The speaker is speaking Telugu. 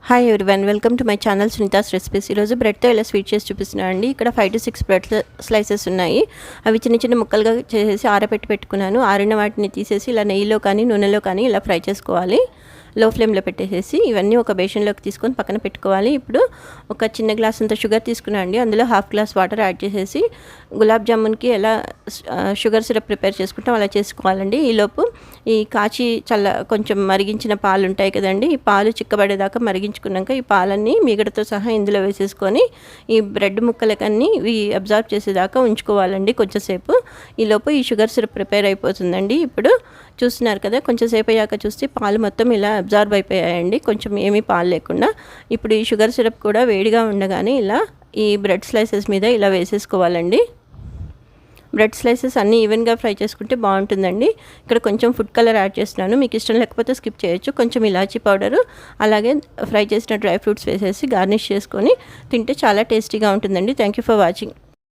Hi everyone, welcome to my channel Sunita's recipes. ఈరోజు బ్రెడ్తో ఇలా స్వీట్ చేసి చూపిస్తున్నాను అండి. ఇక్కడ 5 to 6 బ్రెడ్ స్లైసెస్ ఉన్నాయి. అవి చిన్న చిన్న ముక్కలుగా చేసేసి ఆరబెట్టుకున్నాను. ఆరిన వాటిని తీసేసి ఇలా నెయ్యిలో కానీ నూనెలో కానీ ఇలా ఫ్రై చేసుకోవాలి. లో ఫ్లేమ్లో పెట్టేసేసి ఇవన్నీ ఒక బేషన్లోకి తీసుకొని పక్కన పెట్టుకోవాలి. ఇప్పుడు ఒక చిన్న గ్లాస్ అంత షుగర్ తీసుకున్నాను అండి. అందులో హాఫ్ గ్లాస్ వాటర్ యాడ్ చేసేసి గులాబ్ జామున్కి ఎలా షుగర్ సిరప్ ప్రిపేర్ చేసుకుంటాం అలా చేసుకోవాలండి. ఈలోపు ఈ కాచి కొంచెం మరిగించిన పాలు ఉంటాయి కదండి, ఈ పాలు చిక్కబడేదాకా మరిగించుకున్నాక ఈ పాలన్నీ మీగడతో సహా ఇందులో వేసేసుకొని ఈ బ్రెడ్ ముక్కలకన్నీ ఇవి అబ్జర్వ్ చేసేదాకా ఉంచుకోవాలండి కొంచెంసేపు. ఈలోపు ఈ షుగర్ సిరప్ ప్రిపేర్ అయిపోతుందండి. ఇప్పుడు చూస్తున్నారు కదా, కొంచెం సేపు అయ్యాక చూస్తే పాలు మొత్తం ఇలా అబ్జార్బ్ అయిపోయాయండి, కొంచెం ఏమీ పాలు లేకుండా. ఇప్పుడు ఈ షుగర్ సిరప్ కూడా వేడిగా ఉండగానే ఇలా ఈ బ్రెడ్ స్లైసెస్ మీద ఇలా వేసేసుకోవాలండి. బ్రెడ్ స్లైసెస్ అన్నీ ఈవెన్గా ఫ్రై చేసుకుంటే బాగుంటుందండి. ఇక్కడ కొంచెం ఫుడ్ కలర్ యాడ్ చేస్తున్నాను, మీకు ఇష్టం లేకపోతే స్కిప్ చేయొచ్చు. కొంచెం ఇలాచీ పౌడరు అలాగే ఫ్రై చేసిన డ్రై ఫ్రూట్స్ వేసేసి గార్నిష్ చేసుకొని తింటే చాలా టేస్టీగా ఉంటుందండి. Thank you for watching.